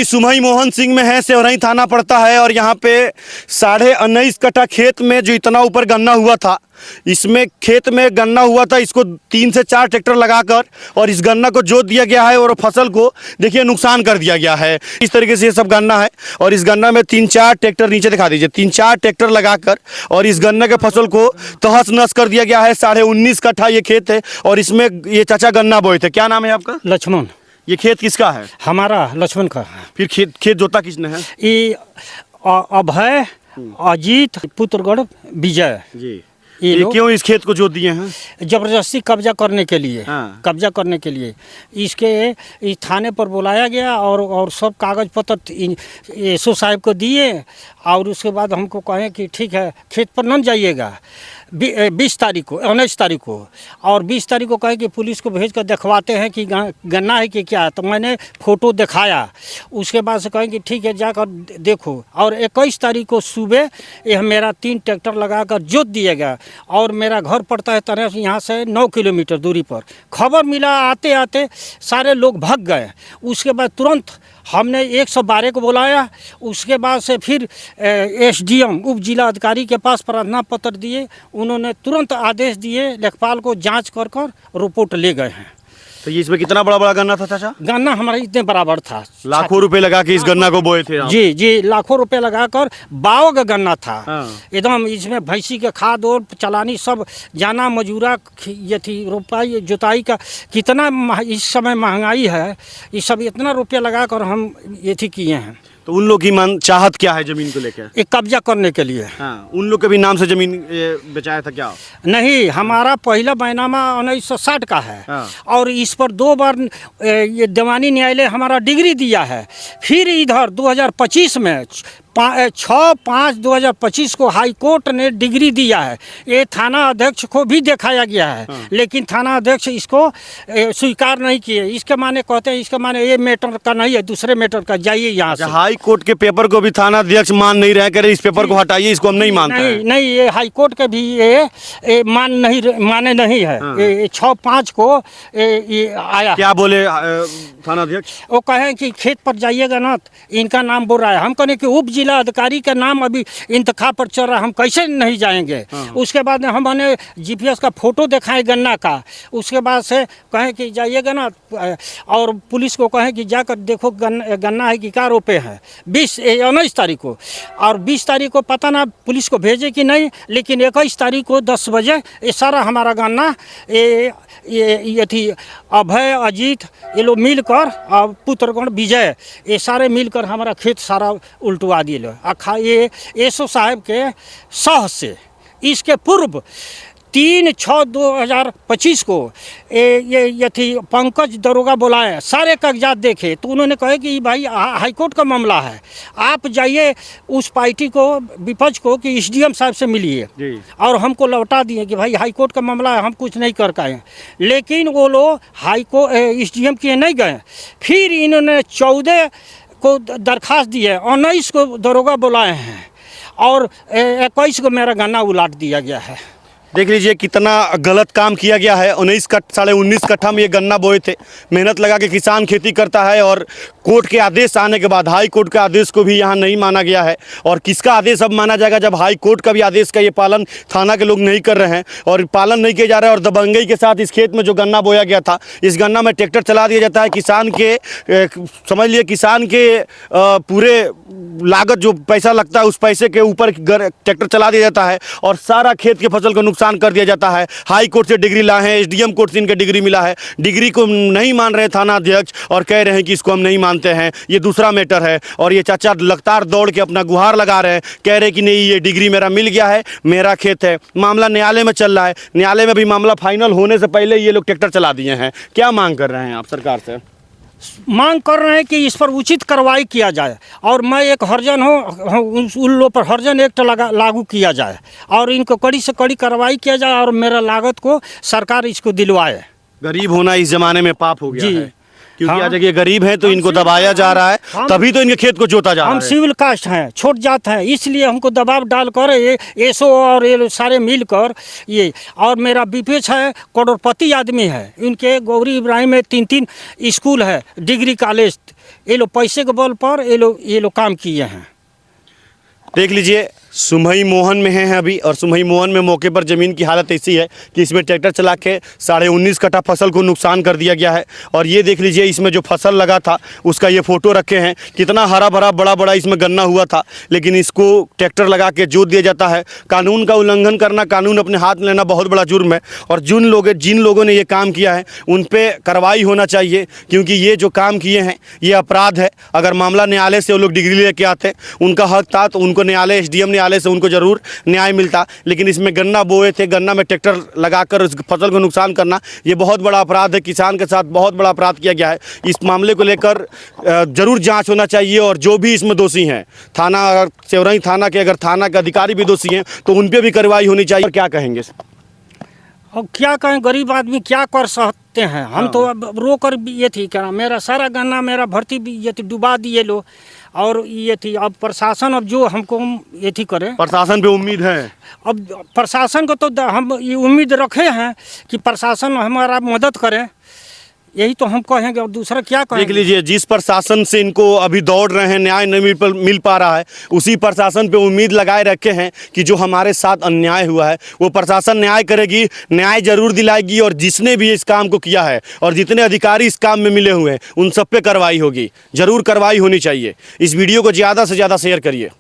सुमई मोहन सिंह में है, सेवरही थाना पड़ता है और यहाँ पे 19.5 कट्ठा खेत में जो इतना ऊपर गन्ना हुआ था, इसमें खेत में गन्ना हुआ था, इसको 3 से 4 ट्रैक्टर लगाकर और इस गन्ना को जोत दिया गया है और फसल को देखिए नुकसान कर दिया गया है। इस तरीके से ये सब गन्ना है और इस गन्ना में 3-4 ट्रैक्टर, नीचे दिखा दीजिए, 3-4 ट्रैक्टर लगाकर और इस गन्ना के फसल को तहस नहस कर दिया गया है। 19.5 कट्ठा ये खेत है और इसमें ये चाचा गन्ना बोए थे। क्या नाम है आपका? लक्ष्मण। ये खेत किसका है? हमारा लक्ष्मण का है। फिर खेत जोता किसने है? ये अभय, अजीत, पुत्रगढ़, विजय जी। ये क्यों इस खेत को जोत दिए हैं? जबरदस्ती कब्जा करने के लिए। हाँ। कब्जा करने के लिए इसके इस थाने पर बुलाया गया और सब कागज पत्र एसओ साहब को दिए और उसके बाद हमको कहें कि ठीक है खेत पर न जाइएगा 20 तारीख को, 19 तारीख को, और 20 तारीख को कहे कि पुलिस को भेज कर दिखवाते हैं कि गन्ना है कि क्या है। तो मैंने फ़ोटो दिखाया, उसके बाद से कहें कि ठीक है जाकर देखो, और 21 तारीख को सुबह यह मेरा 3 ट्रैक्टर लगाकर जोत दिया गया और मेरा घर पड़ता है तरह से यहाँ से 9 किलोमीटर दूरी पर। खबर मिला, आते आते सारे लोग भाग गए। उसके बाद तुरंत हमने 112 को बुलाया। उसके बाद से फिर एसडीएम उप जिला अधिकारी के पास प्रार्थना पत्र दिए। उन्होंने तुरंत आदेश दिए, लेखपाल को जांच कर रिपोर्ट ले गए हैं। तो ये इसमें कितना बड़ा गन्ना था चाचा? गन्ना हमारा इतने बराबर था। लाखों रुपए लगा के इस गन्ना को बोए थे आप? जी जी, लाखों रुपए लगाकर 52 का गन्ना था। हाँ। एकदम इसमें भैंसी के खाद और चलानी सब जाना, मजूरा ये थी, रोपाई जुताई का कितना इस समय महंगाई है, ये सब इतना रुपया लगाकर हम ये थी किए हैं। तो उन लोग की चाहत क्या है जमीन को लेकर? एक कब्जा करने के लिए। हाँ, उन लोग के भी नाम से जमीन बेचाया था क्या? नहीं, हमारा पहला बैनामा 1960 का है। हाँ। और इस पर 2 बार ये दीवानी न्यायालय हमारा डिग्री दिया है। फिर इधर 2025 में 6/5/2025 को हाई कोर्ट ने डिग्री दिया है। ये थाना अध्यक्ष को भी दिखाया गया है। हाँ। लेकिन थाना अध्यक्ष इसको स्वीकार नहीं किए। इसके माने कहते हैं, इसके माने ये मैटर का नहीं है, दूसरे मैटर का, जाइए यहाँ से। हाई कोर्ट के पेपर को भी थाना अध्यक्ष मान नहीं रहे, कह रहे इस पेपर को हटाइए, इसको हम नहीं मानते हैं। नहीं, ये हाई कोर्ट के भी ये माने नहीं है। हाँ। 6/5 को ये आया। क्या बोले थाना अध्यक्ष? वो कहें कि खेत पर जाइएगा ना, इनका नाम बोल रहा है। हम कहें कि उप जिला अधिकारी का नाम अभी इंतखा पर चल रहा है, हम कैसे नहीं जाएंगे। हाँ। उसके बाद हमने जीपीएस का फोटो दिखाए गन्ना का। उसके बाद से कहें कि जाइएगा ना, और पुलिस को कहें कि जाकर देखो गन्ना है कि क्या रोपे हैं। 19 तारीख को, और 20 तारीख को पता ना पुलिस को भेजे कि नहीं, लेकिन 21 तारीख को 10 बजे ये सारा हमारा गन्ना ये थी अभय, अजीत, ये लोग मिलकर और पुत्रगण, विजय, ये सारे मिलकर हमारा खेत सारा उल्टवा दिए। ये एसओ साहब के सह से इसके पूर्व 3/6/2025 को ये थी पंकज दरोगा बुलाए, सारे कागजात देखे तो उन्होंने कहे कि भाई हाईकोर्ट का मामला है, आप जाइए उस पार्टी को, विपक्ष को, कि एसडीएम साहब से मिलिए। और हमको लौटा दिए कि भाई हाईकोर्ट का मामला है, हम कुछ नहीं कर पाए। लेकिन वो लोग हाईकोर्ट एसडीएम के नहीं गए। फिर इन्होंने 14 को दरखास्त दी है, 19 को दरोगा बुलाए हैं और 21 को मेरा गन्ना उलाट दिया गया है। देख लीजिए कितना गलत काम किया गया है। 19 कट्ठा में ये गन्ना बोए थे। मेहनत लगा के किसान खेती करता है और कोर्ट के आदेश आने के बाद, हाई कोर्ट का आदेश को भी यहाँ नहीं माना गया है। और किसका आदेश अब माना जाएगा जब हाई कोर्ट का भी आदेश का ये पालन थाना के लोग नहीं कर रहे हैं और पालन नहीं किया जा रहा है। और दबंगई के साथ इस खेत में जो गन्ना बोया गया था, इस गन्ना में ट्रैक्टर चला दिया जाता है। किसान के समझ लिए किसान के पूरे लागत जो पैसा लगता है उस पैसे के ऊपर ट्रैक्टर चला दिया जाता है और सारा खेत के फसल को नुकसान कर दिया जाता है। हाई कोर्ट से डिग्री लाए हैं, एसडीएम कोर्ट से इनके डिग्री मिला है, डिग्री को नहीं मान रहे थाना अध्यक्ष और कह रहे हैं कि इसको हम नहीं मानते हैं, ये दूसरा मैटर है। और ये चाचा लगातार दौड़ के अपना गुहार लगा रहे हैं, कह रहे हैं कि नहीं ये डिग्री मेरा मिल गया है, मेरा खेत है। मामला न्यायालय में चल रहा है, न्यायालय में भी मामला फाइनल होने से पहले ये लोग ट्रैक्टर चला दिए हैं। क्या मांग कर रहे हैं आप सरकार से? मांग कर रहे हैं कि इस पर उचित कार्रवाई किया जाए और मैं एक हर्जन हूँ, उन लोगों पर हर्जन एक्ट लागू किया जाए और इनको कड़ी से कड़ी कार्रवाई किया जाए और मेरा लागत को सरकार इसको दिलवाए। गरीब होना इस जमाने में पाप हो गया है, क्योंकि हाँ। आज ये गरीब हैं तो इनको दबाया जा रहा है, तभी तो इनके खेत को जोता जा रहा है। हम सिविल कास्ट हैं, छोट जात हैं, इसलिए हमको दबाव डालकर ये एसओ और ये सारे मिलकर ये, और मेरा विपक्ष है, करोड़पति आदमी है, इनके गौरी इब्राहिम में 3 स्कूल है, डिग्री कॉलेज, ये लोग पैसे के बल पर ये लोग काम किए हैं। देख लीजिए सुमई मोहन में हैं अभी, और सुमई मोहन में मौके पर ज़मीन की हालत ऐसी है कि इसमें ट्रैक्टर चला के 19.5 कट्ठा फसल को नुकसान कर दिया गया है। और ये देख लीजिए इसमें जो फसल लगा था उसका ये फ़ोटो रखे हैं, कितना हरा भरा बड़ा बड़ा इसमें गन्ना हुआ था, लेकिन इसको ट्रैक्टर लगा के जोत दिया जाता है। कानून का उल्लंघन करना, कानून अपने हाथ में लेना बहुत बड़ा जुर्म है, और जिन लोगों ने ये काम किया है उन पर कार्रवाई होना चाहिए, क्योंकि ये जो काम किए हैं ये अपराध है। अगर मामला न्यायालय से वो लोग डिग्री लेके आते, उनका हक था तो उनको न्यायालय SDM न्यायालय से उनको ज़रूर न्याय मिलता, लेकिन इसमें गन्ना बोए थे, गन्ना में ट्रैक्टर लगाकर उस फसल को नुकसान करना ये बहुत बड़ा अपराध है। किसान के साथ बहुत बड़ा अपराध किया गया है। इस मामले को लेकर ज़रूर जांच होना चाहिए, और जो भी इसमें दोषी हैं, थाना सेवरही थाना के अगर थाना के अधिकारी भी दोषी हैं तो उन पर भी कार्रवाई होनी चाहिए। और क्या कहेंगे? अब क्या कहें, गरीब आदमी क्या कर सकते हैं। हम तो अब रो कर ये थी क्या, मेरा सारा गन्ना मेरा भर्ती भी ये थी डुबा दिए लो, और ये थी अब प्रशासन अब जो हमको ये थी करे। प्रशासन पे उम्मीद है? अब प्रशासन को तो हम ये उम्मीद रखे हैं कि प्रशासन हमारा मदद करे, यही तो हम कहेंगे, और दूसरा क्या कहेंगे। देख लीजिए जिस प्रशासन से इनको अभी दौड़ रहे हैं, न्याय नहीं मिल पा रहा है, उसी प्रशासन पे उम्मीद लगाए रखे हैं कि जो हमारे साथ अन्याय हुआ है वो प्रशासन न्याय करेगी, न्याय जरूर दिलाएगी, और जिसने भी इस काम को किया है और जितने अधिकारी इस काम में मिले हुए हैं उन सब पे कार्रवाई होगी। जरूर कार्रवाई होनी चाहिए। इस वीडियो को ज़्यादा से ज़्यादा शेयर करिए।